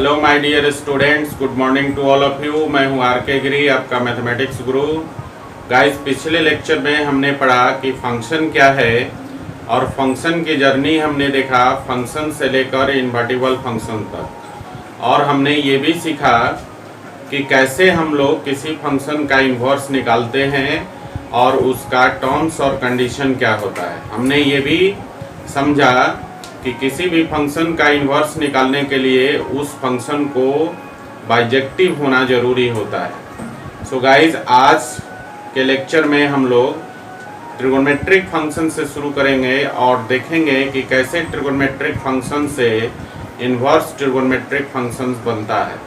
Hello my dear students, good morning to all of you. मैं हूं are के गिरी, आपका मैथमेटिक्स गुरु। गाइस, पिछले लेक्चर में हमने पढ़ा कि फंक्शन क्या है और फंक्शन की जर्नी हमने देखा, फंक्शन से लेकर इन्वर्टिबल फंक्शन तक। और हमने ये भी सीखा कि कैसे हम लोग किसी फंक्शन का इन्वर्स निकालते हैं और उसका टर्म्स और कंडीशन क्या होता है। हमने ये भी समझा कि किसी भी फंक्शन का इन्वर्स निकालने के लिए उस फंक्शन को बाइजेक्टिव होना ज़रूरी होता है। सो गाइज, आज के लेक्चर में हम लोग ट्रिगोनोमेट्रिक फंक्शन से शुरू करेंगे और देखेंगे कि कैसे ट्रिगोनोमेट्रिक फंक्शन से इन्वर्स ट्रिगोनोमेट्रिक फंक्शन बनता है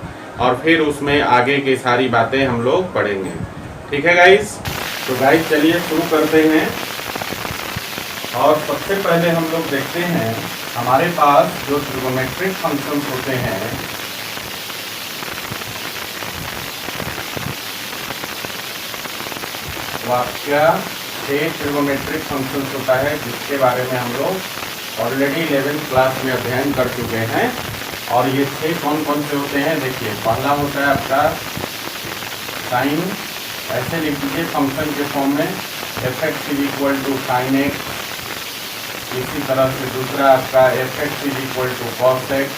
और फिर उसमें आगे की सारी बातें हम लोग पढ़ेंगे। ठीक है गाइज? तो गाइज चलिए शुरू करते हैं। और सबसे पहले हम लोग देखते हैं हमारे पास जो ट्रिगोनोमेट्रिक फंक्शंस होते हैं, वाक्य से ट्रिगोनोमेट्रिक फंक्शंस होता है, जिसके बारे में हम लोग ऑलरेडी 11th क्लास में अध्ययन कर चुके हैं। और ये 6 कौन कौन से होते हैं देखिए। पहला होता है आपका साइन, ऐसे लिख दीजिए फंक्शन के फॉर्म में, f(x) = sin x। इसी तरह से दूसरा आपका f(x) = cos x।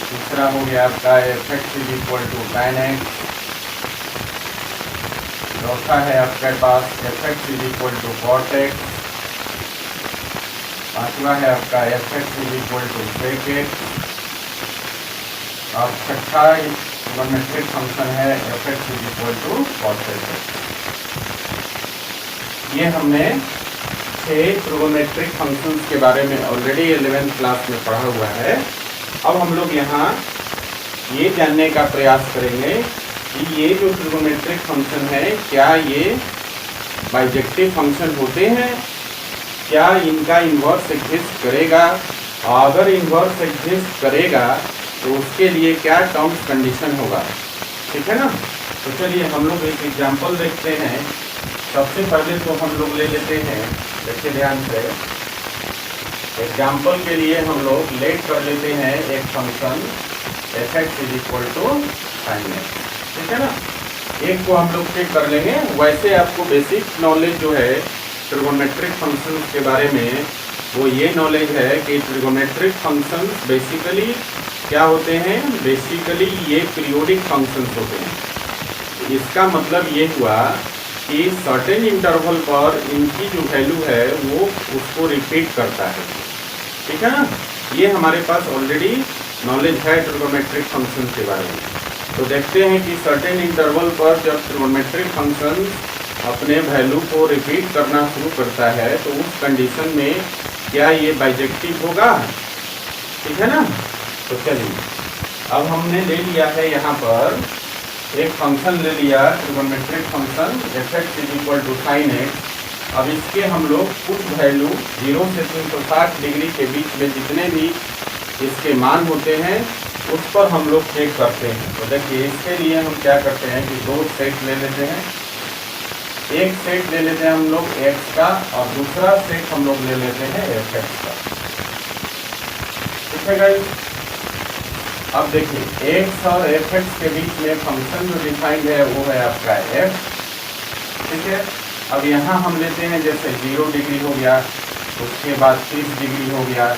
तीसरा हो गया आपका f(x) = tan x। चौथा है आपके पास f(x) = cot x। पांचवा है आपका f(x) = sec x। और छठा ट्रिगोनोमेट्रिक फंक्शन है f(x) = cos x। ये हमने 6 ट्रिगोनोमेट्रिक फंक्शंस के बारे में ऑलरेडी 11th क्लास में पढ़ा हुआ है। अब हम लोग यहाँ ये जानने का प्रयास करेंगे कि ये जो ट्रिगोनोमेट्रिक फंक्शन है, क्या ये बाइजेक्टिव फंक्शन होते हैं, क्या इनका इन्वर्स एग्जिस्ट करेगा, और अगर इन्वर्स एग्जिस्ट करेगा तो उसके लिए क्या टर्म्स कंडीशन होगा। ठीक है ना? तो चलिए हम लोग एक एग्जाम्पल देखते हैं। सबसे पहले तो हम लोग ले लेते हैं, देखिए ध्यान से, एग्जाम्पल के लिए हम लोग लेट कर लेते हैं एक फंक्शन f(x) = sin x। ठीक है ना? एक को हम लोग चेक कर लेंगे। वैसे आपको बेसिक नॉलेज जो है ट्रिगोनोमेट्रिक फंक्शन के बारे में, वो ये नॉलेज है कि ट्रिगोनोमेट्रिक फंक्शन बेसिकली क्या होते हैं, बेसिकली ये पीरियोडिक फंक्शंस होते हैं। इसका मतलब ये हुआ कि सर्टेन इंटरवल पर इनकी जो वैल्यू है वो उसको रिपीट करता है। ठीक है ना? ये हमारे पास ऑलरेडी नॉलेज है ट्रिगोनोमेट्रिक फंक्शन के बारे में। तो देखते हैं कि सर्टेन इंटरवल पर जब ट्रिगोनोमेट्रिक फंक्शन अपने वैल्यू को रिपीट करना शुरू करता है तो उस कंडीशन में क्या ये बाइजेक्टिव होगा। ठीक है ना? तो चलिए, अब हमने ले लिया है यहाँ पर एक फंक्शन ले लिया, trigonometric function f(x) = sin x। अब इसके हम लोग कुछ वैल्यू 0 से 360 डिग्री के बीच में जितने भी इसके मान होते हैं उस पर हम लोग चेक करते हैं। तो देखिए, इसके लिए हम क्या करते हैं कि 2 सेट ले लेते हैं। एक सेट ले लेते हैं हम लोग x का और दूसरा सेट हम लोग ले लेते हैं f(x) का। ठीक है गाइस? अब देखिए, x और f(x) के बीच में फंक्शन जो डिफाइंड है वो है आपका f। ठीक है? अब यहाँ हम लेते हैं जैसे 0 डिग्री हो गया, उसके बाद 30 डिग्री हो गया,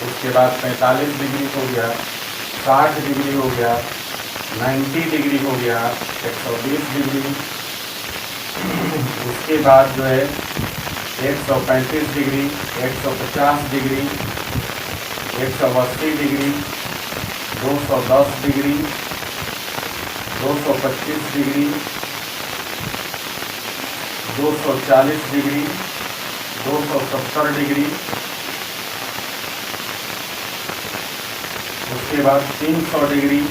उसके बाद 45 डिग्री हो गया, 60 डिग्री हो गया, 90 डिग्री हो गया, 120 डिग्री, उसके बाद जो है 135 degree, 150 degree, 180 degree, 210 degree, 225 degree, 240 degree, 270 degree, उसके बाद 300 डिग्री,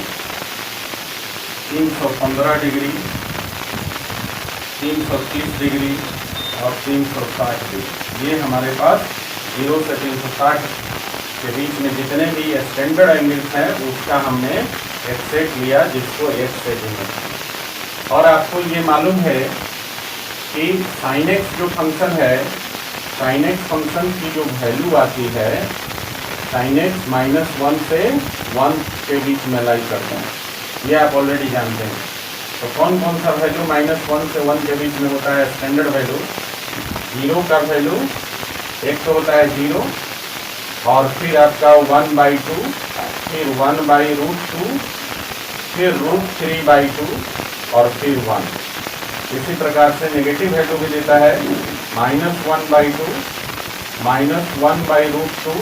315 डिग्री, 330 डिग्री और 360 डिग्री। ये हमारे पास 0 से 360 के बीच में जितने भी स्टैंडर्ड एंगल्स हैं उसका हमने एक सेट लिया, जिसको एक सेट लिया। और आपको ये मालूम है कि sin x जो फंक्शन है, sin x फंक्शन की जो वैल्यू आती है साइन एक्स -1 से 1 के बीच में लाई करते हैं, ये आप ऑलरेडी जानते हैं। तो कौन कौन सा वैल्यू -1 से 1 के बीच में होता है? स्टैंडर्ड वैल्यू 0 का वैल्यू एक तो होता है 0, और फिर आपका 1/2, फिर 1/√2, फिर √3/2 और फिर 1। इसी प्रकार से नेगेटिव वैल्यू भी देता है -1/2, -1/√2,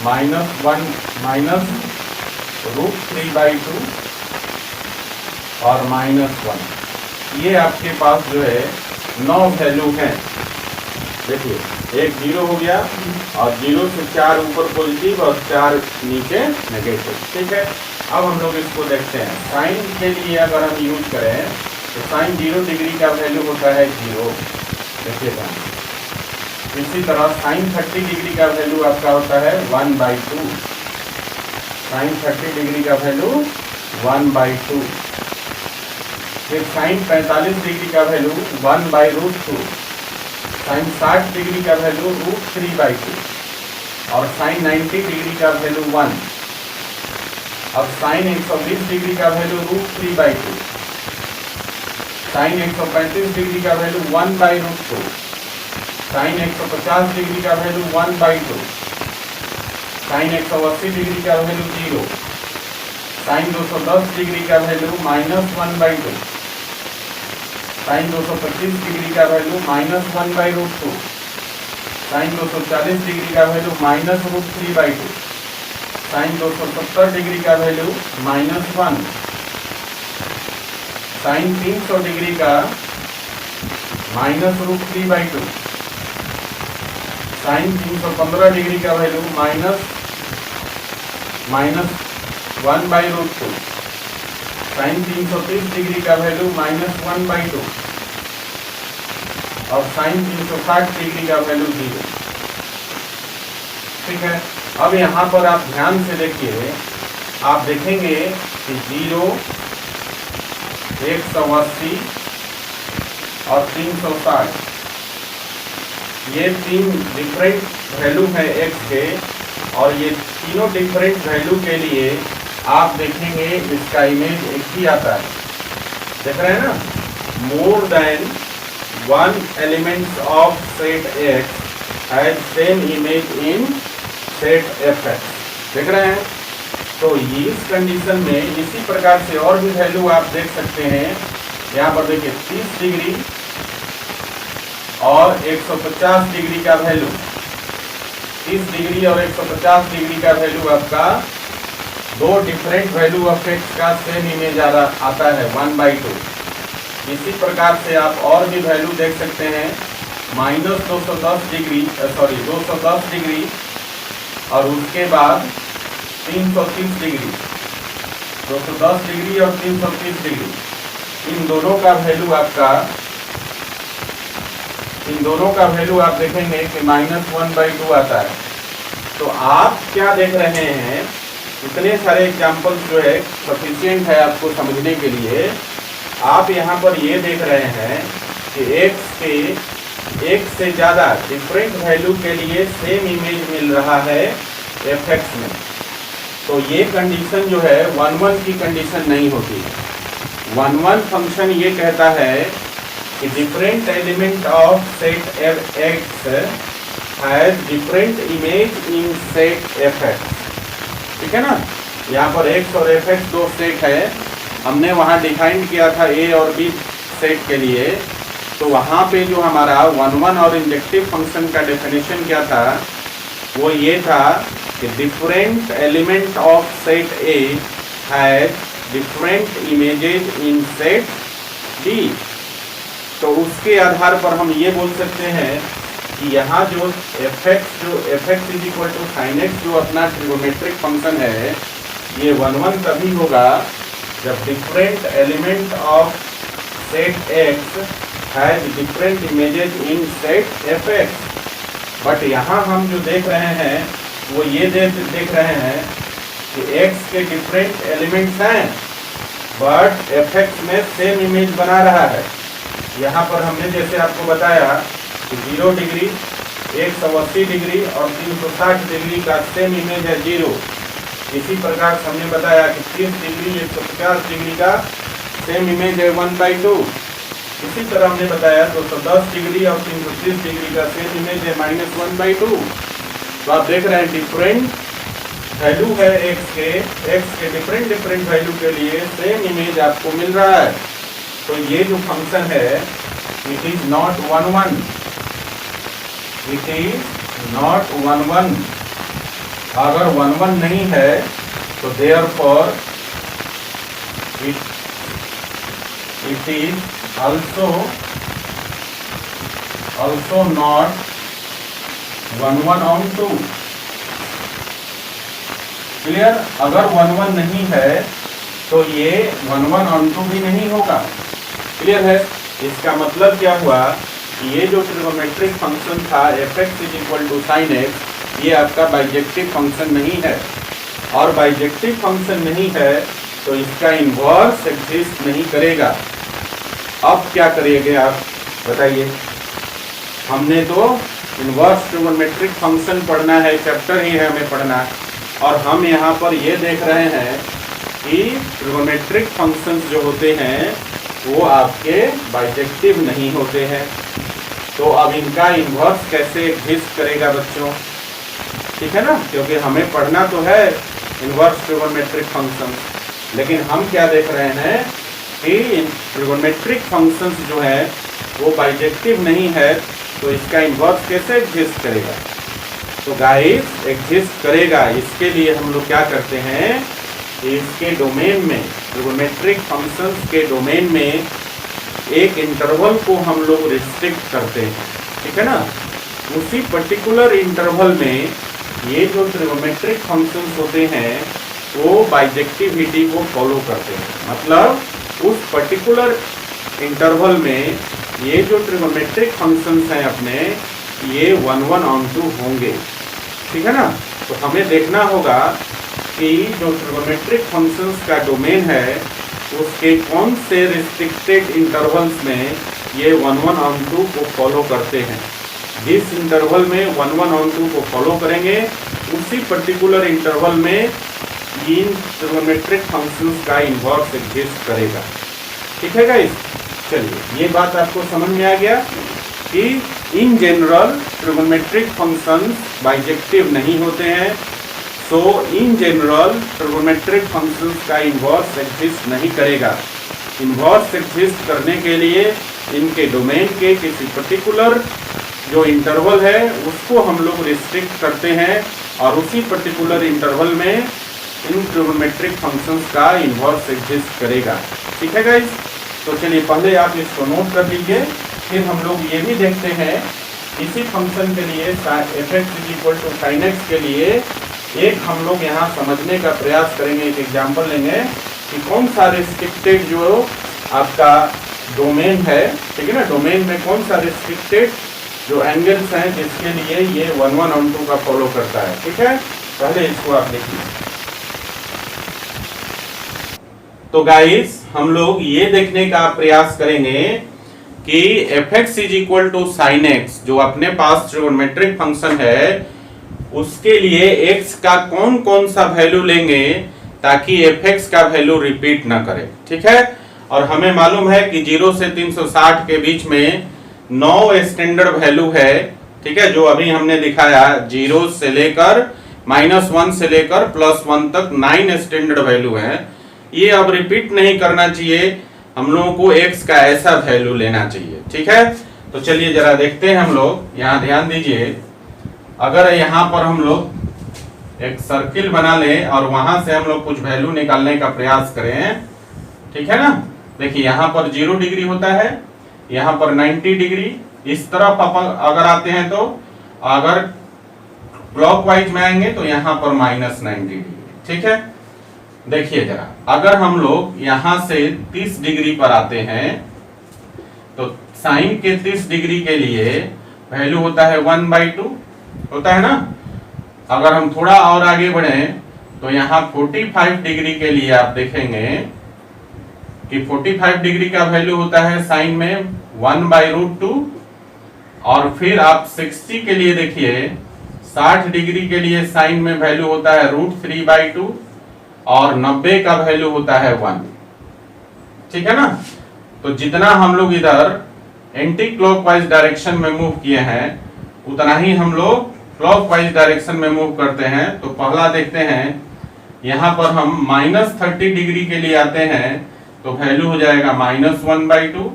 -√3/2 और -1। ये आपके पास जो है 9 वैल्यू हैं। देखिए, एक 0 हो गया और 0 से 4 ऊपर पॉजिटिव और 4 नीचे नेगेटिव। ठीक है, अब हम लोग इसको देखते हैं। साइन के लिए अगर हम यूज करें तो साइन 0 डिग्री का वैल्यू होता है 0। देखिएगा, इसी तरह साइन 30 डिग्री का वैल्यू आपका होता है 1/2। साइन 30 डिग्री का वैल्यू 1/2। फिर साइन 45 डिग्री का वैल्यू 1/√2। साइन 60 डिग्री का वैल्यू √3/2 और साइन 90 डिग्री का वैल्यू 1। अब साइन 120 डिग्री का वैल्यू √3/2। साइन 135 डिग्री का वैल्यू 1/√2। साइन 150 डिग्री का वैल्यू 1/2। साइन 180 डिग्री का वैल्यू 0। साइन 210 डिग्री का वैल्यू -1/2। साइन 225 डिग्री का वैल्यू -1/√2। साइन 240 डिग्री का वैल्यू -√3/2। साइन 270 डिग्री का वैल्यू -1। साइन 300 डिग्री का -√3/2। साइन 315 डिग्री का वैल्यू -1/√2। साइन 330 डिग्री का वैल्यू -1/2 और साइन 360 डिग्री का वैल्यू 0। ठीक है, अब यहाँ पर आप ध्यान से देखिए, आप देखेंगे कि 0, 180 और 360 ये 3 डिफरेंट वैल्यू है x के, और ये तीनों डिफरेंट वैल्यू के लिए आप देखेंगे इसका इमेज एक ही आता है। देख रहे हैं ना? More than 1 elements of set x has same image in set fx। देख रहे हैं? तो इस कंडीशन में इसी प्रकार से और भी वैल्यू आप देख सकते हैं। यहाँ पर देखिए 30 डिग्री और 150 डिग्री का वैल्यू, 30 डिग्री और 150 डिग्री का वैल्यू आपका 2 डिफरेंट वैल्यू ऑफ x का सेम इमेज आता है 1/2। इसी प्रकार से आप और भी वैल्यू देख सकते हैं, -210 डिग्री और उसके बाद 330 डिग्री, 210 डिग्री और 330 डिग्री। इन दोनों का वैल्यू आप देखेंगे कि -1/2 आता है। तो आप क्या देख रहे हैं? इतने सारे एग्जाम्पल्स जो है सफिशिएंट है आपको समझने के लिए। आप यहाँ पर ये देख रहे हैं कि x के एक से ज़्यादा डिफरेंट वैल्यू के लिए सेम इमेज मिल रहा है fx में। तो ये कंडीशन जो है 1-1 की कंडीशन नहीं होती। 1-1 फंक्शन ये कहता है कि different element of set x has different image in set fx। ठीक है ना? यहाँ पर x और fx 2 सेट है, हमने वहाँ डिफाइन किया था a और b सेट के लिए। तो वहाँ पे जो हमारा 1-1 और इंजेक्टिव फंक्शन का डेफिनेशन क्या था? वो ये था कि different element of set A has different images in set B। तो उसके आधार पर हम ये बोल सकते हैं कि यहाँ जो fx = sin x जो अपना ट्रिगोमेट्रिक फंक्शन है, ये 1-1 तभी होगा जब different element of set x has different images in set fx। But यहाँ हम जो देख रहे हैं वो ये देख रहे हैं कि x के डिफरेंट एलिमेंट्स हैं, बट fx में सेम इमेज बना रहा है। यहाँ पर हमने जैसे आपको बताया कि 0 डिग्री 180 डिग्री और 360 डिग्री का सेम इमेज है 0। इसी प्रकार से हमने बताया कि 30 डिग्री 150 डिग्री का सेम इमेज है 1/2। इसी तरह हमने बताया 210 डिग्री और 330 डिग्री का सेम इमेज है -1/2। तो आप देख रहे हैं डिफरेंट वैल्यू है x के डिफरेंट वैल्यू के लिए सेम इमेज आपको मिल रहा है। तो ये जो फंक्शन है इट इज नॉट 1 1, अगर 1 1 नहीं है तो therefore it is also not 1 1 on 2। Clear? अगर 1 1 नहीं है तो ये 1 1 on 2 भी नहीं होगा। क्लियर है? इसका मतलब क्या हुआ कि ये जो ट्रिगोनोमेट्रिक फंक्शन था fx = sin x, ये आपका बाइजेक्टिव फंक्शन नहीं है, और बाइजेक्टिव फंक्शन नहीं है तो इसका इन्वर्स एग्जिस्ट नहीं करेगा। अब क्या करेंगे आप बताइए? हमने तो इन्वर्स ट्रिगोनोमेट्रिक फंक्शन पढ़ना है, चैप्टर ही है हमें पढ़ना, और हम यहाँ पर ये देख रहे हैं कि ट्रिगोनोमेट्रिक फंक्शंस जो होते हैं वो आपके बाइजेक्टिव नहीं होते हैं। तो अब इनका इन्वर्स कैसे एग्जिस्ट करेगा बच्चों? ठीक है ना, क्योंकि हमें पढ़ना तो है इन्वर्स ट्रिगोनोमेट्रिक फंक्शन, लेकिन हम क्या देख रहे हैं कि ट्रिगोनोमेट्रिक फंक्शंस जो है वो बाइजेक्टिव नहीं है, तो इसका इन्वर्स कैसे एग्जिस्ट करेगा? तो गाइस एग्जिस्ट करेगा। इसके लिए हम लोग क्या करते हैं कि इसके डोमेन में, ट्रिगोनोमेट्रिक फंक्शंस के डोमेन में एक इंटरवल को हम लोग रिस्ट्रिक्ट करते हैं। ठीक है ना? उसी पर्टिकुलर इंटरवल में ये जो ट्रिगोनोमेट्रिक फंक्शंस होते हैं वो बाइजेक्टिविटी को फॉलो करते हैं। मतलब उस पर्टिकुलर इंटरवल में ये जो ट्रिगोनोमेट्रिक फंक्शंस हैं अपने, ये 1 1 on 2 होंगे। ठीक है ना? तो हमें देखना होगा कि जो ट्रिगोनोमेट्रिक फंक्शंस का डोमेन है उसके कौन से रिस्ट्रिक्टेड इंटरवल्स में ये 1 1 on 2 को फॉलो करते हैं। जिस इंटरवल में 1 1 on 2 को फॉलो करेंगे उसी पर्टिकुलर इंटरवल में इन ट्रिगोनोमेट्रिक फंक्शंस का इन्वर्स एग्जिस्ट करेगा। ठीक है गाइस? चलिए, ये बात आपको समझ में आ गया कि in general trigonometric functions bijective नहीं होते हैं। सो इन जनरल ट्रिगोनोमेट्रिक फंक्शंस का इन्वर्स एग्जिस्ट नहीं करेगा। इन्वर्स एग्जिस्ट करने के लिए इनके डोमेन के किसी पर्टिकुलर जो इंटरवल है उसको हम लोग रिस्ट्रिक्ट करते हैं, और उसी पर्टिकुलर इंटरवल में इन ट्रिगोनोमेट्रिक फंक्शंस का इन्वर्स एग्जिस्ट करेगा। ठीक है गाइस? तो चलिए पहले आप इसको नोट कर लीजिए, फिर हम लोग ये भी देखते हैं इसी फंक्शन के लिए fx = sin x के लिए एक हम लोग यहाँ समझने का प्रयास करेंगे, एक एग्जाम्पल लेंगे कि कौन सा रिस्ट्रिक्टेड जो आपका डोमेन है, ठीक है ना, डोमेन में कौन सा रिस्ट्रिक्टेड जो एंगल्स हैं जिसके लिए ये 1 1 on 2 का फॉलो करता है। ठीक है? पहले इसको आप देखिए। तो गाइस हम लोग ये देखने का प्रयास करेंगे कि fx = sin x जो अपने पास ट्रिगोनोमेट्रिक फंक्शन है उसके लिए x का कौन कौन सा वैल्यू लेंगे ताकि fx का वैल्यू रिपीट ना करे। ठीक है? और हमें मालूम है कि 0 से 360 के बीच में 9 स्टैंडर्ड वैल्यू है। ठीक है? जो अभी हमने दिखाया 0 से लेकर -1 से लेकर +1 तक 9 स्टैंडर्ड वैल्यू है। ये अब रिपीट नहीं करना चाहिए, हम लोगों को x का ऐसा वैल्यू लेना चाहिए। ठीक है? तो चलिए जरा देखते हैं हम लोग। यहाँ ध्यान दीजिए, अगर यहाँ पर हम लोग एक सर्किल बना लें और वहां से हम लोग कुछ वैल्यू निकालने का प्रयास करें। ठीक है ना? देखिए यहाँ पर 0 डिग्री होता है, यहाँ पर 90 डिग्री। इस तरफ अपन अगर आते हैं तो अगर क्लॉकवाइज में आएंगे तो यहाँ पर -90 डिग्री। ठीक है? देखिए जरा, अगर हम लोग यहाँ से 30 डिग्री पर आते हैं तो साइन के 30 डिग्री के लिए वैल्यू होता है 1/2, होता है ना। अगर हम थोड़ा और आगे बढ़े तो यहाँ 45 डिग्री के लिए आप देखेंगे कि 45 डिग्री का वैल्यू होता है साइन में 1/√2। और फिर आप 60 के लिए देखिए 60 डिग्री के लिए साइन में वैल्यू होता है √3/2 और 90 का वैल्यू होता है 1। ठीक है ना। तो जितना हम लोग इधर एंटी क्लॉकवाइज डायरेक्शन में मूव किए हैं उतना ही हम लोग क्लॉकवाइज डायरेक्शन में मूव करते हैं। तो पहला देखते हैं, यहां पर हम -30 डिग्री के लिए आते हैं तो वैल्यू हो जाएगा -1/2।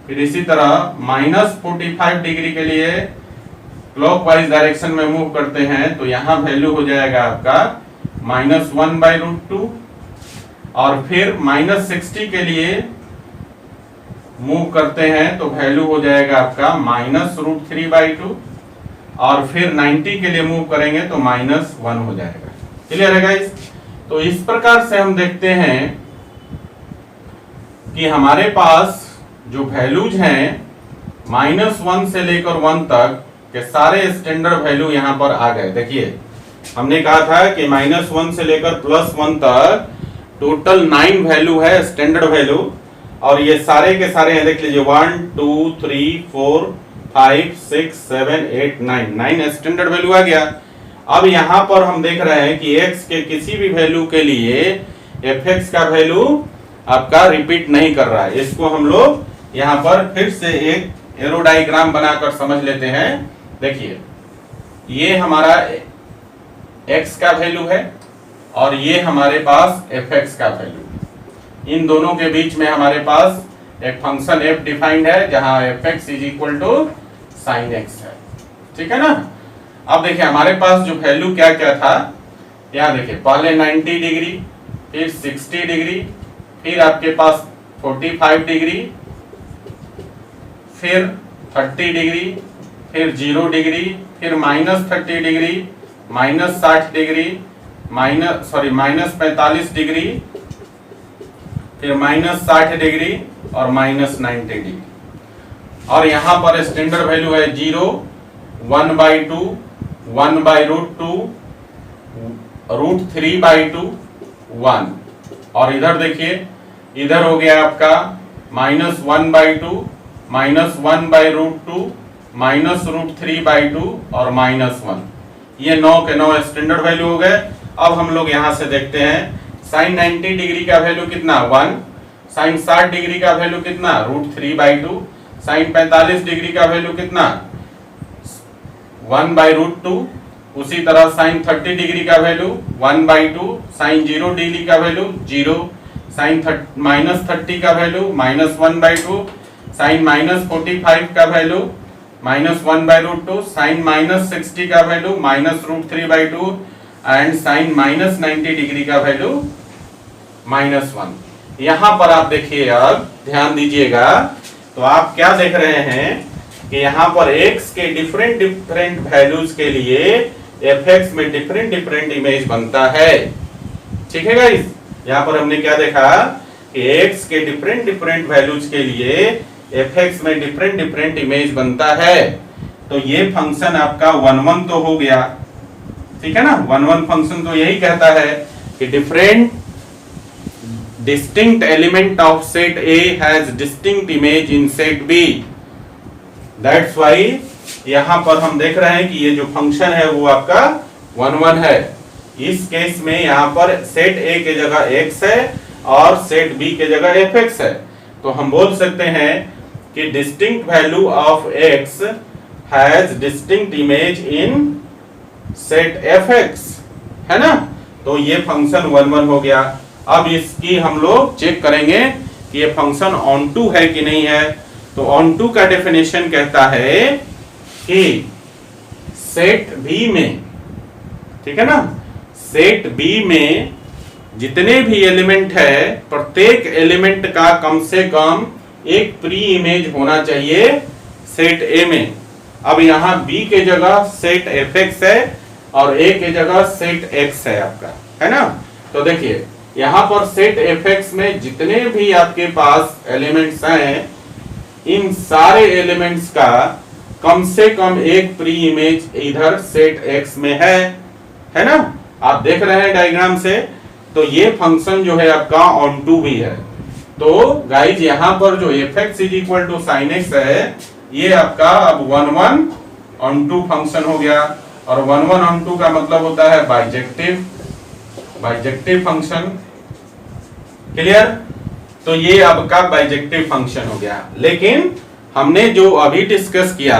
फिर इसी तरह -45 डिग्री के लिए क्लॉकवाइज डायरेक्शन में मूव करते हैं तो यहां वैल्यू हो जाएगा आपका -1/√2। और फिर -60 के लिए मूव करते हैं तो वैल्यू हो जाएगा आपका -√3/2। और फिर 90 के लिए मूव करेंगे तो -1 हो जाएगा। क्लियर है गाइस। तो इस प्रकार से हम देखते हैं कि हमारे पास जो वैल्यूज हैं -1 से लेकर 1 तक के सारे स्टैंडर्ड वैल्यू यहां पर आ गए। देखिए हमने कहा था कि -1 से लेकर +1 तक टोटल 9 वैल्यू है स्टैंडर्ड वैल्यू, और ये सारे के सारे हैं। देख लीजिए 1 2 3 4 5 6 7 8 9 स्टैंडर्ड वैल्यू आ गया। अब यहां पर हम देख रहे हैं कि x के किसी भी वैल्यू के लिए fx का वैल्यू आपका रिपीट नहीं कर रहा है। इसको हम लोग यहां पर फिर से एक एरो डायग्राम बनाकर समझ लेते हैं। देखिए ये हमारा x का वैल्यू है और ये हमारे पास fx का वैल्यू है। इन दोनों के बीच में हमारे पास एक फंक्शन f डिफाइंड है जहां fx sin x है। ठीक है ना। अब देखिए हमारे पास जो वैल्यू क्या क्या था, यहाँ देखिए पहले 90 डिग्री, फिर 60 डिग्री, फिर आपके पास 45 डिग्री, फिर 30 डिग्री, फिर 0 डिग्री, फिर -30 डिग्री, -60 डिग्री, -45 डिग्री, फिर -60 डिग्री और -90 डिग्री। और यहां पर स्टैंडर्ड वैल्यू है 0, 1/2, 1/√2, √3/2, 1। और इधर देखिए इधर हो गया आपका -1/2, -1/√2, -√3/2 और -1। ये 9 के 9 स्टैंडर्ड वैल्यू हो गए। अब हम लोग यहां से देखते हैं sin 90 डिग्री का वैल्यू कितना 1, sin 60 डिग्री का वैल्यू कितना √3/2, sin 45 डिग्री का वैल्यू कितना 1/√2, उसी तरह sin 30 डिग्री का वैल्यू 1/2, sin 0 डिग्री का वैल्यू 0, sin -30 का वैल्यू -1/2, sin -45 का वैल्यू -1/√2, sin -60 का वैल्यू -√3/2 एंड sin -90 डिग्री का वैल्यू -1। यहां पर आप देखिए, अब ध्यान दीजिएगा तो आप क्या देख रहे हैं कि यहाँ पर x के डिफरेंट वैल्यूज के लिए fx में डिफरेंट इमेज बनता है। ठीक है गाइस। यहाँ पर हमने क्या देखा कि x के डिफरेंट वैल्यूज के लिए fx में डिफरेंट इमेज बनता है। तो ये फंक्शन आपका 1 तो हो गया। ठीक है ना। 1 फंक्शन तो यही कहता है कि different distinct element of set A has distinct image in set B. That's why यहां पर हम देख रहे हैं कि ये जो फंक्शन है वो आपका 1 है। इस केस में यहां पर सेट A के जगह x है और सेट B के जगह fx है। तो हम बोल सकते हैं कि distinct value of x has distinct image in set fx, है ना। तो ये फंक्शन 1 हो गया। अब इसकी हम लोग चेक करेंगे कि ये फंक्शन ऑन टू है कि नहीं है। तो ऑन टू का डेफिनेशन कहता है कि सेट बी में, ठीक है ना, सेट बी में जितने भी एलिमेंट है प्रत्येक एलिमेंट का कम से कम एक प्री इमेज होना चाहिए सेट ए में। अब यहाँ बी के जगह सेट fx है और a के जगह सेट x है आपका, है ना। तो देखिए यहाँ पर सेट fx में जितने भी आपके पास एलिमेंट्स हैं इन सारे एलिमेंट्स का कम से कम एक प्री इमेज इधर सेट x में है ना। आप देख रहे हैं डायग्राम से। तो ये फंक्शन जो है आपका ऑन टू भी है। तो गाइज यहाँ पर जो fx sin x है ये आपका अब 11/2 फंक्शन हो गया, और 11/2 का मतलब होता है बाइजेक्टिव फंक्शन। क्लियर? तो ये आपका बाइजेक्टिव फंक्शन हो गया। लेकिन हमने जो अभी डिस्कस किया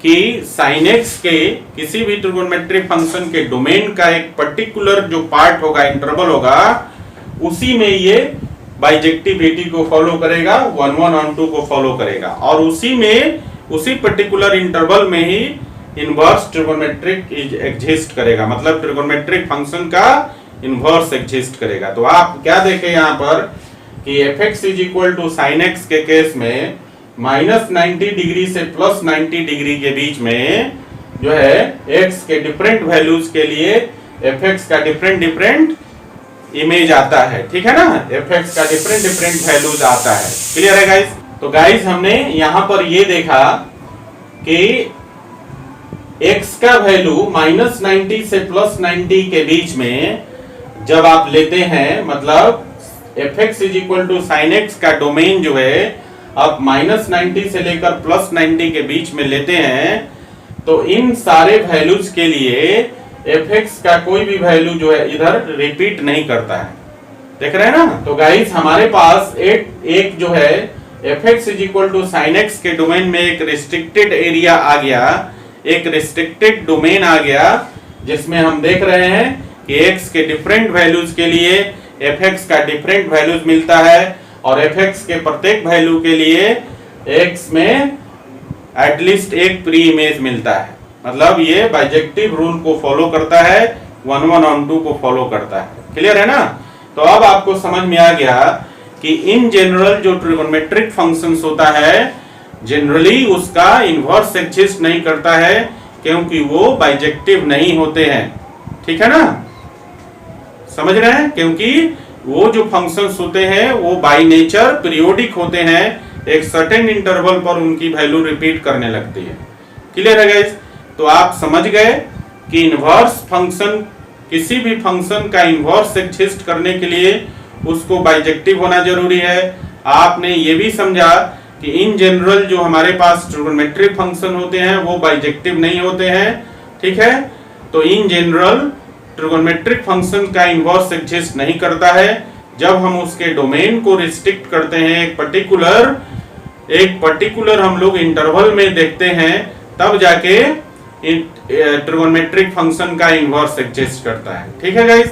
कि sin x के किसी भी ट्रिगोनोमेट्रिक फंक्शन के डोमेन का एक पर्टिकुलर जो पार्ट होगा, इंटरवल होगा, उसी में ये बाइजेक्टिविटी को फॉलो करेगा, 11/2 को फॉलो करेगा, और उसी में उसी पर्टिकुलर इंटरवल में ही इनवर्स ट्रिगोनोमेट्रिक एग्जिस्ट करेगा, मतलब ट्रिगोनोमेट्रिक फंक्शन का इनवर्स एग्जिस्ट करेगा। तो आप क्या देखें यहाँ पर कि fx is equal to sine x के केस में -90 डिग्री से +90 डिग्री के बीच में जो है x के डिफरेंट वैल्यूज के लिए fx का डिफरेंट इमेज आता है, ठीक है ना, fx का डिफरेंट वैल्यूज आता है। क्लियर है गाइस? तो गाइस हमने यहां पर ये देखा कि x का वैल्यू -90 से +90 के बीच में जब आप लेते हैं, मतलब fx is equal to sine x का डोमेन जो है आप -90 से लेकर +90 के बीच में लेते हैं, तो इन सारे वैल्यूज के लिए fx का कोई भी वैल्यू जो है इधर रिपीट नहीं करता है। देख रहे हैं ना? तो गाइस हमारे पास एक जो है fx is equal to sine x के डोमेन में एक रिस्ट्रिक्टेड एरिया आ गया, एक रिस्ट्रिक्टेड डोमेन आ गया, जिसमें हम देख रहे हैं कि x के डिफरेंट वैल्यूज के लिए fx का डिफरेंट वैल्यूज मिलता है, और fx के प्रत्येक वैल्यू के लिए x में एटलीस्ट एक प्री इमेज मिलता है। मतलब ये बाइजेक्टिव रूल को फॉलो करता है, 11/2 को फॉलो करता है। क्लियर है ना? तो अब आपको समझ में आ गया कि इन जनरल जो ट्रिगोनोमेट्रिक फंक्शंस होता है, जनरली उसका इनवर्स एग्जिस्ट नहीं करता है, क्योंकि वो बाइजेक्टिव नहीं होते हैं। ठीक है ना? समझ रहे हैं? क्योंकि वो जो फंक्शंस होते हैं वो बाय नेचर पीरियोडिक होते हैं, एक सर्टेन इंटरवल पर उनकी वैल्यू रिपीट करने लगती है। क्लियर है गाइस? तो आप समझ गए कि इनवर्स फंक्शन, किसी भी फंक्शन का इनवर्स एग्जिस्ट करने के लिए उसको बाइजेक्टिव होना जरूरी है। आपने ये भी समझा कि इन जनरल जो हमारे पास ट्रिगोनोमेट्रिक फंक्शन होते हैं वो बाइजेक्टिव नहीं होते हैं। ठीक है? तो इन जनरल ट्रिगोनोमेट्रिक फंक्शन का इनवर्स एग्जिस्ट नहीं करता है। जब हम उसके डोमेन को रिस्ट्रिक्ट करते हैं, एक पर्टिकुलर हम लोग इंटरवल में देखते हैं, तब जाके ट्रिगोनोमेट्रिक फंक्शन का इनवर्स एग्जिस्ट करता है। ठीक है गाइस?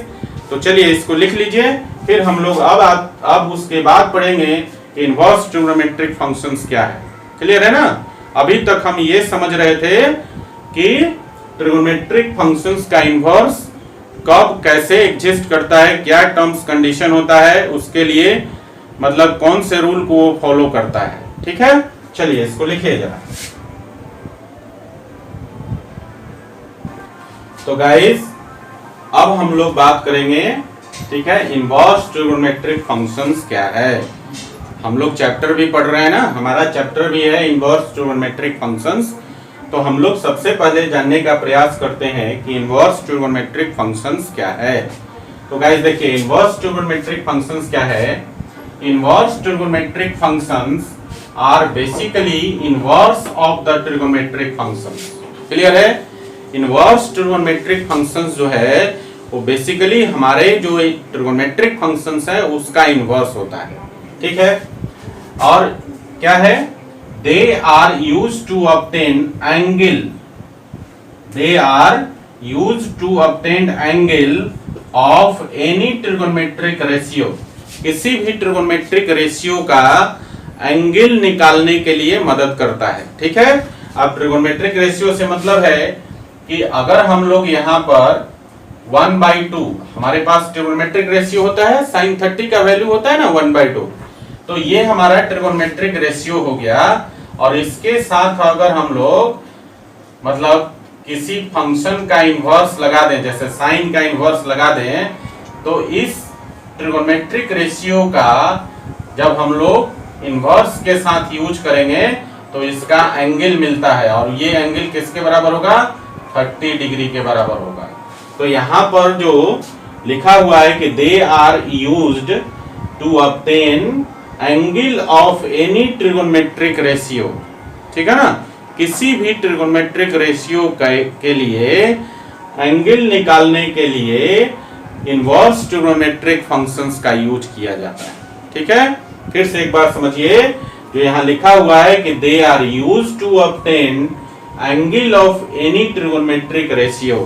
तो चलिए इसको लिख लीजिए, फिर हम लोग अब उसके बाद पढ़ेंगे इनवर्स ट्रिगोनोमेट्रिक फंक्शंस क्या है। क्लियर है ना? अभी तक हम ये समझ रहे थे कि ट्रिगोनोमेट्रिक फंक्शंस का इनवर्स कब कैसे एग्जिस्ट करता है, क्या टर्म्स कंडीशन होता है उसके लिए, मतलब कौन से रूल को वो फॉलो करता है। ठीक है? चलिए इसको लिखिए जरा। तो गाइस अब हम लोग बात करेंगे, ठीक है, इनवर्स ट्रिगोनोमेट्रिक फंक्शंस क्या है। हम लोग चैप्टर भी पढ़ रहे हैं ना, हमारा चैप्टर भी है इनवर्स ट्रिगोनोमेट्रिक फंक्शंस। तो हम लोग सबसे पहले जानने का प्रयास करते हैं कि इनवर्स ट्रिगोनोमेट्रिक फंक्शंस क्या है। तो गाइस देखिए, इनवर्स ट्रिगोनोमेट्रिक फंक्शंस क्या है। Inverse trigonometric functions are basically inverse of the trigonometric functions. Clear है? इनवर्स ट्रिगोनोमेट्रिक फंक्शंस जो है वो बेसिकली हमारे जो ट्रिगोनोमेट्रिक फंक्शंस है उसका इनवर्स होता है। ठीक है? और क्या है? They are used to obtain angle. They are used to obtain angle of any trigonometric ratio. किसी भी ट्रिगोनोमेट्रिक रेशियो का एंगल निकालने के लिए मदद करता है। ठीक है? अब ट्रिगोनोमेट्रिक रेशियो से मतलब है कि अगर हम लोग यहाँ पर 1/2 हमारे पास ट्रिगोनोमेट्रिक रेशियो होता है, sin 30 का वैल्यू होता है ना 1/2, तो ये हमारा ट्रिगोनोमेट्रिक रेशियो हो गया। और इसके साथ अगर हम लोग मतलब किसी फंक्शन का इनवर्स लगा दें, जैसे साइन का इनवर्स लगा दें, तो इस ट्रिगोनोमेट्रिक रेशियो का जब हम लोग इनवर्स के साथ यूज करेंगे तो इसका एंगल मिलता है, और ये एंगल किसके बराबर होगा? 30 डिग्री के बराबर होगा। तो यहाँ पर जो लिखा हुआ है कि they are used to obtain angle of any trigonometric ratio, ठीक है ना। किसी भी ट्रिगोनोमेट्रिक रेशियो के लिए एंगल निकालने के लिए इनवर्स ट्रिगोनोमेट्रिक फंक्शंस का यूज किया जाता है। ठीक है, फिर से एक बार समझिए, जो यहाँ लिखा हुआ है कि they are used to obtain angle of any trigonometric ratio,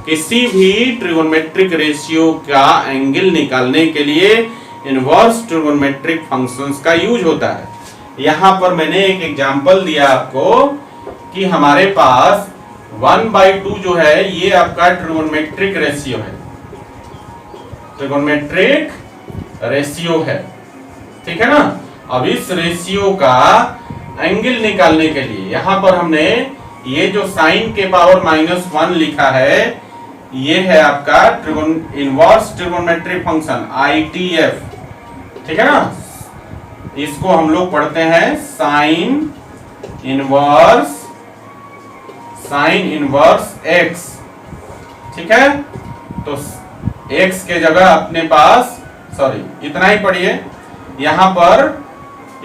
किसी भी ट्रिगोनोमेट्रिक रेशियो का एंगल निकालने के लिए इनवर्स ट्रिगोनोमेट्रिक फंक्शंस का यूज होता है। यहाँ पर मैंने एक एग्जांपल दिया आपको कि हमारे पास 1/2 जो है ये आपका ट्रिगोनोमेट्रिक रेशियो है, ट्रिगोनोमेट्रिक रेशियो है, ठीक है ना। अब इस रेशियो का एंगल निकालने के लिए यहाँ पर हमने ये जो साइन के पावर -1 लिखा है, ये है आपका इनवर्स ट्रिगोनोमेट्रिक फंक्शन ITF, ठीक है ना। इसको हम लोग पढ़ते हैं साइन इनवर्स x, ठीक है। तो x के जगह अपने पास, सॉरी इतना ही पढ़िए, यहां पर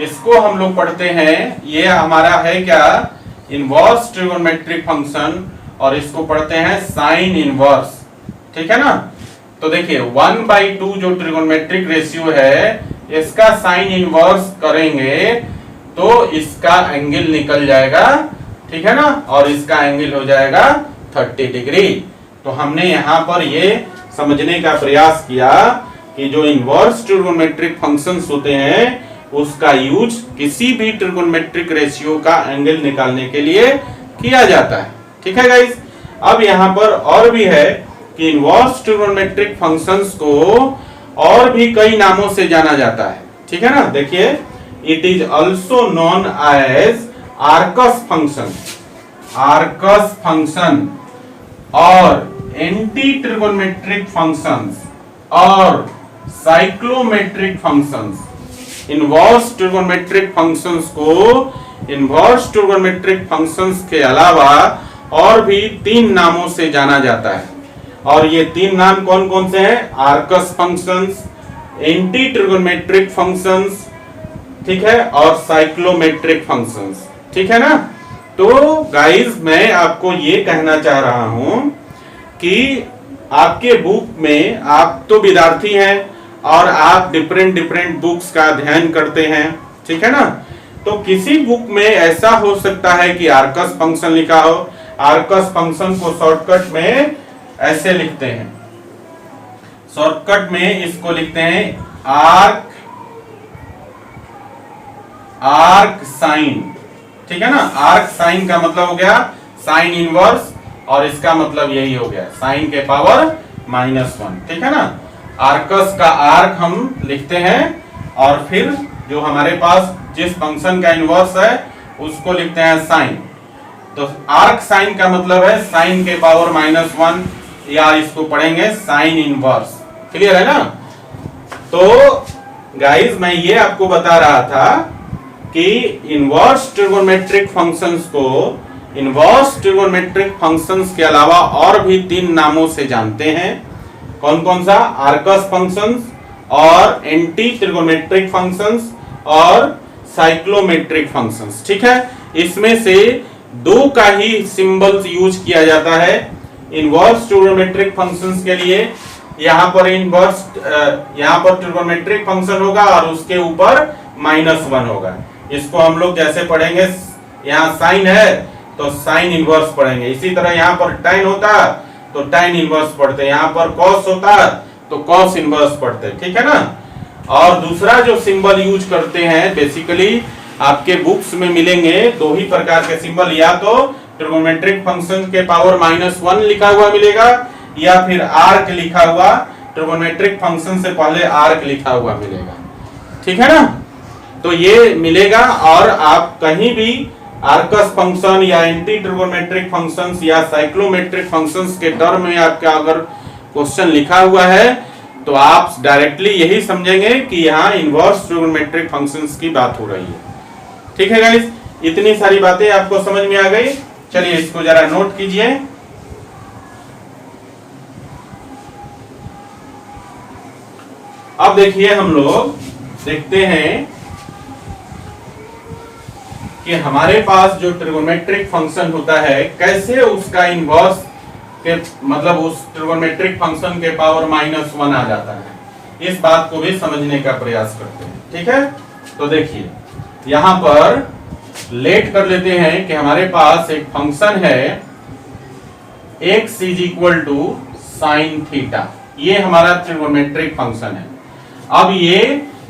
इसको हम लोग पढ़ते हैं, ये हमारा है क्या, इनवर्स ट्रिगोनोमेट्रिक फंक्शन, और इसको पढ़ते हैं साइन इनवर्स, ठीक है ना। तो देखिए 1/2 जो ट्रिगोनोमेट्रिक रेशियो है, इसका साइन इनवर्स करेंगे तो इसका एंगल निकल जाएगा, ठीक है ना, और इसका एंगल हो जाएगा 30 डिग्री। तो हमने यहाँ पर ये समझने का प्रयास किया कि जो इनवर्स ट्रिगोनोमेट्रिक फंक्शंस होते हैं उसका यूज किसी भी ट्रिगोनोमेट्रिक रेशियो का एंगल निकालने के लिए किया जाता है, ठीक है गाइस। अब यहाँ पर और भी है कि इनवर्स ट्रिगोनोमेट्रिक फंक्शंस को और भी कई नामों से जाना जाता है, ठीक है ना। देखिए, it is also known as arcus function और एंटी ट्रिगोनोमेट्रिक फंक्शंस और cyclometric functions. Inverse trigonometric functions को इनवर्स ट्रिगोनोमेट्रिक फंक्शंस के अलावा और भी 3 नामों से जाना जाता है, और ये 3 नाम कौन कौन से हैं, Arcus functions, anti trigonometric functions, ठीक है, और साइक्लोमेट्रिक फंक्शंस, ठीक है ना। तो गाइस मैं आपको ये कहना चाह रहा हूं कि आपके बुक में, आप तो विद्यार्थी हैं और आप डिफरेंट बुक्स का अध्ययन करते हैं, ठीक है ना। तो किसी बुक में ऐसा हो सकता है कि आर्कस फंक्शन लिखा हो। आर्कस फंक्शन को शॉर्टकट में ऐसे लिखते हैं, शॉर्टकट में इसको लिखते हैं आर्क साइन, ठीक है ना। आर्क साइन का मतलब हो गया साइन इनवर्स, और इसका मतलब यही हो गया साइन के पावर -1, ठीक है ना। आर्कस का आर्क हम लिखते हैं, और फिर जो हमारे पास जिस फंक्शन का इनवर्स है उसको लिखते हैं साइन। तो आर्क साइन का मतलब है साइन के पावर -1, या इसको पढ़ेंगे साइन इनवर्स। क्लियर है ना। तो गाइस मैं ये आपको बता रहा था कि इनवर्स ट्रिगोनोमेट्रिक फंक्शंस को इनवर्स ट्रिगोनोमेट्रिक फंक्शंस के अलावा और भी 3 नामों से जानते हैं। कौन कौन सा, आर्कस फंक्शंस और एंटी ट्रिगोनोमेट्रिक फंक्शंस और साइक्लोमेट्रिक फंक्शंस, ठीक है। इसमें से 2 का ही सिंबल्स यूज किया जाता है इनवर्स ट्रिगोनोमेट्रिक फंक्शंस के लिए। यहाँ पर ट्रिगोनोमेट्रिक फंक्शन होगा और उसके ऊपर -1 होगा। इसको हम लोग जैसे पढ़ेंगे, यहाँ साइन है तो साइन इनवर्स पढ़ेंगे, इसी तरह यहाँ पर tan होता तो tan इनवर्स पढ़ते, यहाँ पर cos होता तो cos इनवर्स पढ़ते, ठीक है ना। और दूसरा जो सिंबल यूज करते हैं, बेसिकली आपके बुक्स में मिलेंगे 2 ही प्रकार के सिंबल, या तो ट्रिगोनोमेट्रिक फंक्शन के पावर -1 लिखा हुआ मिलेगा, या फिर आर्क लिखा हुआ, ट्रिगोनोमेट्रिक फंक्शन से पहले आर्क लिखा हुआ मिलेगा, ठीक है ना। तो ये मिलेगा, और आप कहीं भी आर्कस फंक्शन या एंटी ट्रिगोनोमेट्रिक फंक्शंस या साइक्लोमेट्रिक फंक्शंस के टर्म में आपका अगर क्वेश्चन लिखा हुआ है तो आप डायरेक्टली यही समझेंगे कि यहाँ इनवर्स ट्रिगोनोमेट्रिक फंक्शंस की बात हो रही है, ठीक है गाइस। इतनी सारी बातें आपको समझ में आ गई। चलिए इसको जरा नोट कीजिए। अब देखिए हम लोग देखते हैं कि हमारे पास जो ट्रिगोनोमेट्रिक फंक्शन होता है कैसे उसका इनवर्स के मतलब उस ट्रिगोनोमेट्रिक फंक्शन के पावर -1 आ जाता है, इस बात को भी समझने का प्रयास करते हैं। ठीक है, तो देखिए यहां पर लेट कर लेते हैं कि हमारे पास एक फंक्शन है x is equal to sine theta, ये हमारा ट्रिगोनोमेट्रिक फंक्शन है। अब ये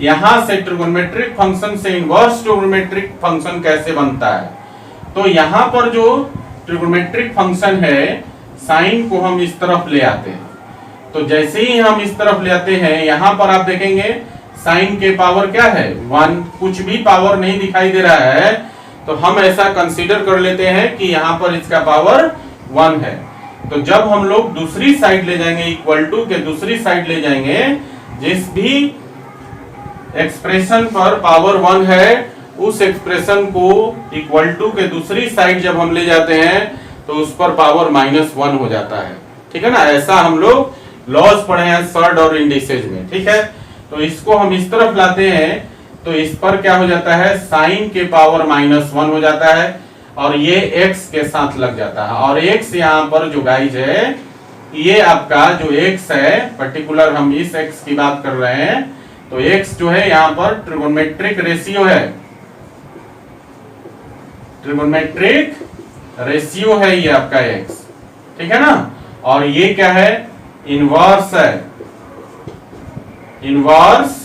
यहां से ट्रिगोनोमेट्रिक फंक्शन से इनवर्स ट्रिगोनोमेट्रिक फंक्शन कैसे बनता है, तो यहां पर जो ट्रिगोनोमेट्रिक फंक्शन है साइन को हम इस तरफ ले आते हैं, तो जैसे ही हम इस तरफ ले आते हैं यहां पर आप देखेंगे साइन के पावर क्या है 1, कुछ भी पावर नहीं दिखाई दे रहा है, तो हम ऐसा कंसीडर कर लेते हैं कि यहां पर इसका पावर 1 है। तो जब हम लोग दूसरी साइड ले जाएंगे, इक्वल टू के दूसरी साइड ले जाएंगे, जिस भी एक्सप्रेशन पर पावर 1 है उस एक्सप्रेशन को इक्वल टू के दूसरी साइड जब हम ले जाते हैं तो उस पर पावर -1 हो जाता है। ठीक है ना, ऐसा हम लोग लॉज पढ़े हैं सर्ड और इंडिसेज में। ठीक है, तो इसको हम इस तरफ लाते हैं तो इस पर क्या हो जाता है साइन के पावर -1 हो जाता है और ये x के साथ लग जाता है, और x यहाँ पर जो गाइज है ये आपका जो x है पर्टिकुलर हम इस x की बात कर रहे हैं, तो x जो है यहाँ पर ट्रिगोनोमेट्रिक रेशियो है, ट्रिगोनोमेट्रिक रेशियो है ये आपका x। ठीक है ना, और ये क्या है इनवर्स है, inverse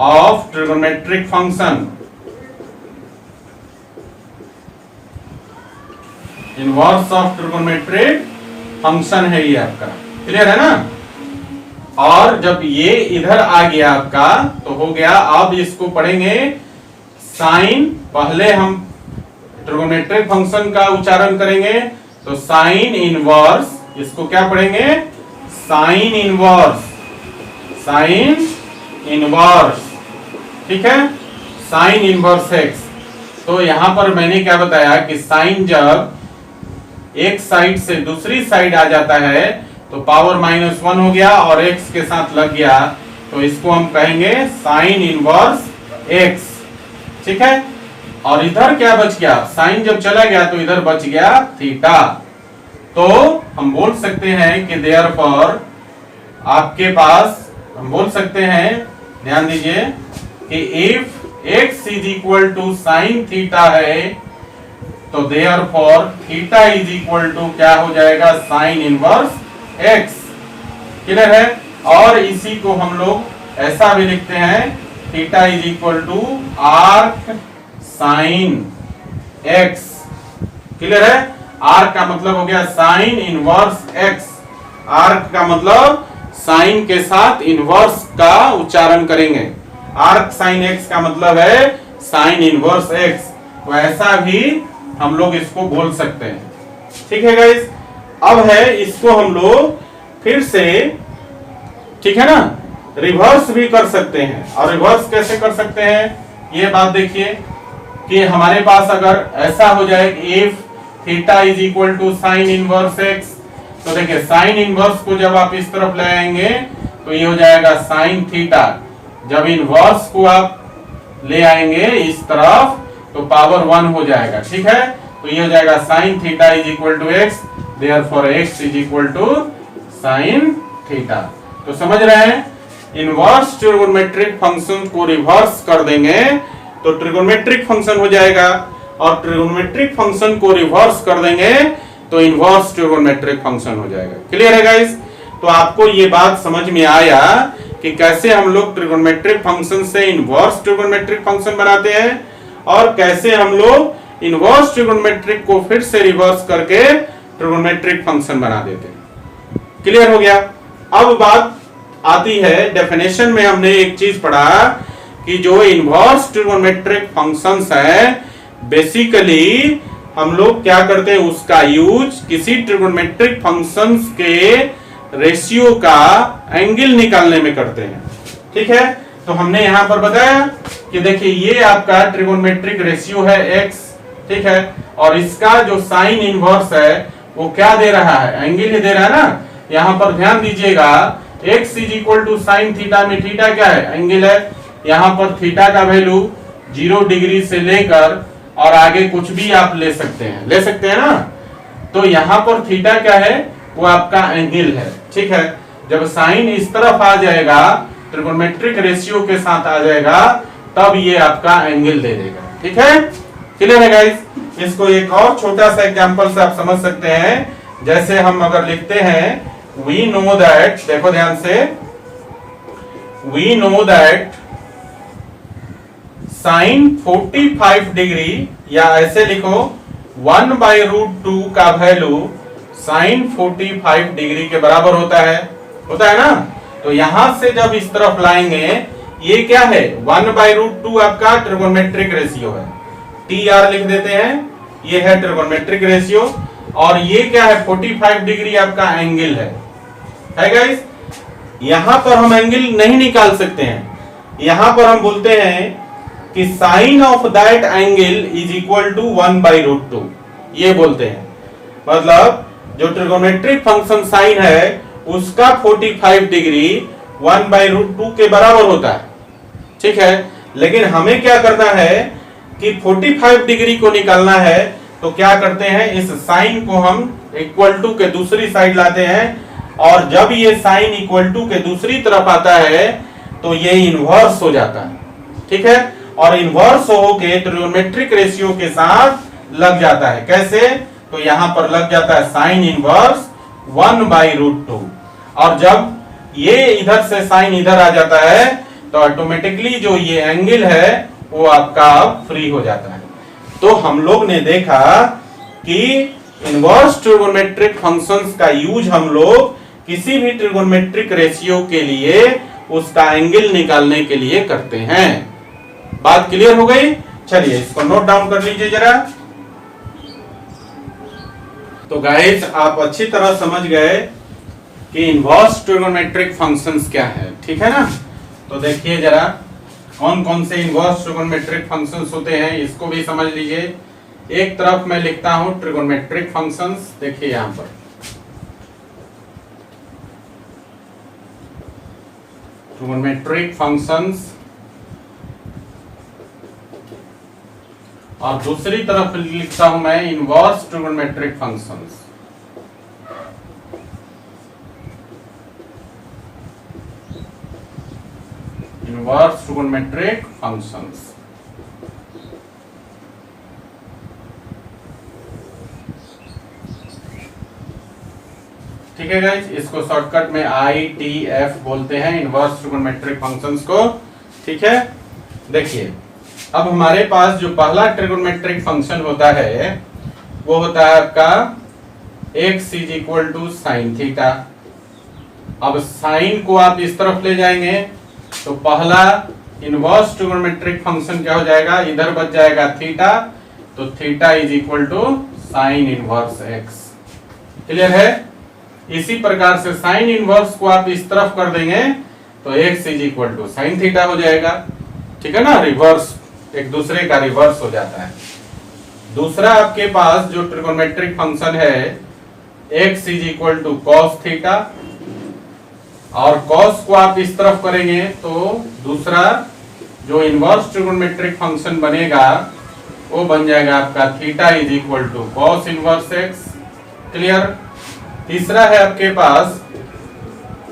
of trigonometric function, inverse of trigonometric function है ये आपका। क्लियर है ना, और जब ये इधर आ गया आपका तो हो गया। अब इसको पढ़ेंगे साइन, पहले हम ट्रिगोनोमेट्रिक फंक्शन का उच्चारण करेंगे तो साइन इनवर्स, इसको क्या पढ़ेंगे साइन इनवर्स, साइन इनवर्स। ठीक है, साइन इनवर्स x। तो यहां पर मैंने क्या बताया कि साइन जब एक साइड से दूसरी साइड आ जाता है तो पावर -1 हो गया और x के साथ लग गया, तो इसको हम कहेंगे साइन इनवर्स x। ठीक है, और इधर क्या बच गया, साइन जब चला गया तो इधर बच गया थीटा। तो हम बोल सकते हैं कि देयरफॉर आपके पास हम बोल सकते हैं, ध्यान दीजिए कि if x is equal to sine theta है तो therefore theta is equal to क्या हो जाएगा साइन इनवर्स x। क्लियर है, और इसी को हम लोग ऐसा भी लिखते हैं theta is equal to arc sine x। Clear है, आर्क का मतलब हो गया साइन इनवर्स x, आर्क का मतलब साइन के साथ इनवर्स का उच्चारण करेंगे, आर्क साइन x का मतलब है साइन इनवर्स x, तो ऐसा भी हम लोग इसको बोल सकते हैं। ठीक है गाइस, अब है इसको हम लोग फिर से, ठीक है ना, रिवर्स भी कर सकते हैं। और रिवर्स कैसे कर सकते हैं ये बात देखिए कि हमारे पास अगर ऐसा हो जाए if theta is equal to sine inverse x, तो देखिए साइन इनवर्स को जब आप इस तरफ ले आएंगे तो ये हो जाएगा साइन थीटा, जब इनवर्स को आप ले आएंगे इस तरफ तो पावर 1 हो जाएगा। ठीक है, तो ये हो जाएगा sine theta is equal to x, therefore x is equal to sine theta. तो समझ रहे हैं, इनवर्स ट्रिगोनोमेट्रिक फंक्शन को रिवर्स कर देंगे तो ट्रिगोनोमेट्रिक फंक्शन हो जाएगा, और ट्रिगोनोमेट्रिक फंक्शन को रिवर्स कर देंगे तो इनवर्स ट्रिगोनोमेट्रिक फंक्शन हो जाएगा। क्लियर है गाइस, तो आपको ये बात समझ में आया कि कैसे हम लोग ट्रिगोनोमेट्रिक फंक्शन से इनवर्स ट्रिगोनोमेट्रिक फंक्शन बनाते हैं और कैसे हम लोग इनवर्स ट्रिगोनोमेट्रिक को फिर से रिवर्स करके ट्रिगोनोमेट्रिक फंक्शन बना देते हैं। क्लियर हो गया। अब बात आती है डेफिनेशन में, हमने एक चीज पढ़ा कि जो इनवर्स ट्रिगोनोमेट्रिक फंक्शंस है बेसिकली हम लोग क्या करते हैं, उसका यूज किसी ट्रिगोनोमेट्रिक फंक्शंस के रेशियो का एंगल निकालने में करते हैं। ठीक है, तो हमने यहां पर बताया कि देखिए ये आपका ट्रिगोनोमेट्रिक रेशियो है x, ठीक है, और इसका जो साइन इनवर्स है वो क्या दे रहा है, एंगल ही दे रहा है ना। यहां पर ध्यान दीजिएगा x is equal to sine theta में थीटा क्या है, एंगल है। यहां पर थीटा का वैल्यू 0 डिग्री से लेकर और आगे कुछ भी आप ले सकते हैं ना। तो यहां पर थीटा क्या है, वो आपका एंगल है, ठीक है। जब साइन इस तरफ आ जाएगा, ट्रिगोनोमेट्रिक रेशियो के साथ आ जाएगा, तब ये आपका एंगल दे देगा, ठीक है। क्लियर है गाइस। इसको एक और छोटा सा एग्जांपल से आप समझ सकते हैं। जैसे हम अगर लिखते हैं वी नो दैट, देखो ध्यान से, we know that sine 45 degree, या ऐसे लिखो 1/√2 का वैल्यू साइन 45 डिग्री के बराबर होता है ना। तो यहां से जब इस तरफ लाएंगे, ये क्या है, 1/√2 आपका ट्रिगोनोमेट्रिक रेशियो है, TR लिख देते हैं, ये है ट्रिगोनोमेट्रिक रेशियो। और ये क्या है, 45 डिग्री आपका एंगल है गाइस। यहां पर हम एंगल नहीं निकाल सकते हैं, यहां पर हम बोलते हैं कि sine of that angle is equal to 1/√2, ये बोलते हैं। मतलब जो ट्रिगोनोमेट्रिक फंक्शन साइन है, उसका 45 डिग्री 1/√2 के बराबर होता है, ठीक है। लेकिन हमें क्या करना है कि 45 डिग्री को निकालना है, तो क्या करते हैं, इस साइन को हम इक्वल टू के दूसरी साइड लाते हैं, और जब ये साइन इक्वल टू के दूसरी तरफ आता है, तो ये इनवर्स हो जाता है, ठीक है। और इनवर्स होके ट्रिगोनोमेट्रिक रेशियो के साथ लग जाता है। कैसे, तो यहां पर लग जाता है साइन इनवर्स 1/√2, और जब ये इधर से साइन इधर आ जाता है, तो ऑटोमेटिकली जो ये एंगल है वो आपका फ्री हो जाता है। तो हम लोग ने देखा कि इनवर्स ट्रिगोनोमेट्रिक फंक्शंस का यूज हम लोग किसी भी ट्रिगोनोमेट्रिक रेशियो के लिए उसका एंगल निकालने के लिए करते हैं। बात क्लियर हो गई। चलिए इसको नोट डाउन कर लीजिए जरा। तो गाइस, आप अच्छी तरह समझ गए कि इनवर्स ट्रिगोनोमेट्रिक फंक्शंस क्या है, ठीक है ना। तो देखिए जरा कौन कौन से इनवर्स ट्रिगोनोमेट्रिक फंक्शंस होते हैं, इसको भी समझ लीजिए। एक तरफ मैं लिखता हूं ट्रिगोनोमेट्रिक फंक्शंस, देखिए यहां पर ट्रिगोनोमेट्रिक फंक्शंस, और दूसरी तरफ लिखता हूं मैं inverse trigonometric functions. Inverse trigonometric functions, ठीक है गाइस। इसको शॉर्टकट में ITF बोलते हैं, इनवर्स ट्रिगोनोमेट्रिक फंक्शंस को, ठीक है। देखिए अब हमारे पास जो पहला ट्रिगोनोमेट्रिक फंक्शन होता है, वो होता है आपका x is equal to sine theta. अब साइन को आप इस तरफ ले जाएंगे, तो पहला इनवर्स ट्रिगोनोमेट्रिक फंक्शन क्या हो जाएगा, इधर बच जाएगा थीटा, तो theta is equal to sine inverse x। Clear है। इसी प्रकार से साइन इनवर्स को आप इस तरफ कर देंगे, तो x is equal to sine theta हो जाएगा, ठीक है ना। रिवर्स, एक दूसरे का रिवर्स हो जाता है। दूसरा आपके पास जो ट्रिगोनोमेट्रिक फंक्शन है, x is equal to cos theta, और कॉस को आप इस तरफ करेंगे, तो दूसरा जो इनवर्स ट्रिगोनोमेट्रिक फंक्शन बनेगा वो बन जाएगा आपका theta is equal to cos inverse x। Clear. तीसरा है आपके पास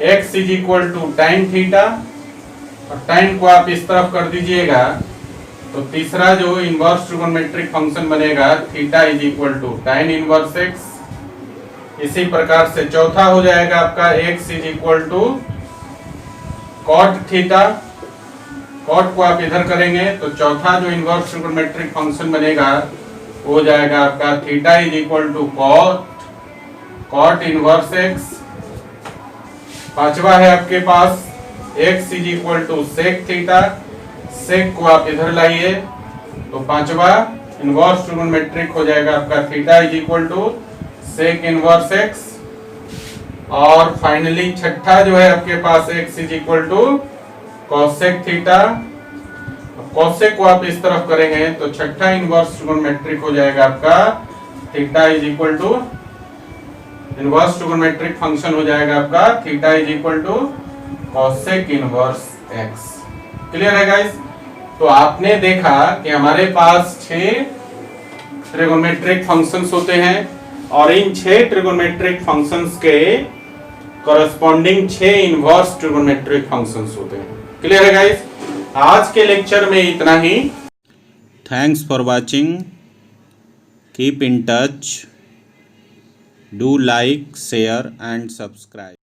x is equal to tan theta, और टाइन को आप इस तरफ कर दीजिएगा, तो तीसरा जो इनवर्स ट्रिगोनोमेट्रिक फंक्शन बनेगा theta is equal to tan inverse x। इसी प्रकार से चौथा हो जाएगा आपका x is equal to cot theta, cot को आप इधर करेंगे, तो चौथा जो इनवर्स ट्रिगोनोमेट्रिक फंक्शन बनेगा वो हो जाएगा आपका theta is equal to cot inverse x। पांचवा है आपके पास x is equal to sec theta, sec को आप इधर लाइए, तो पांचवा इनवर्स ट्रिगोनोमेट्रिक हो जाएगा आपका theta is equal to sec inverse x। और फाइनली छठा जो है आपके पास x is equal to cosec theta, cosec को आप इस तरफ करेंगे, तो छठा इनवर्स ट्रिगोनोमेट्रिक हो जाएगा आपका theta is equal to, inverse trigonometric function हो जाएगा आपका theta is equal to cosec inverse x। Clear है गाइस। तो आपने देखा कि हमारे पास 6 ट्रिगोनोमेट्रिक फंक्शंस होते हैं और इन 6 ट्रिगोनोमेट्रिक फंक्शंस के कॉरस्पॉन्डिंग 6 इनवर्स ट्रिगोनोमेट्रिक फंक्शंस होते हैं। क्लियर है गाइस? आज के लेक्चर में इतना ही। Thanks for watching. Keep in touch. Do like, share and subscribe.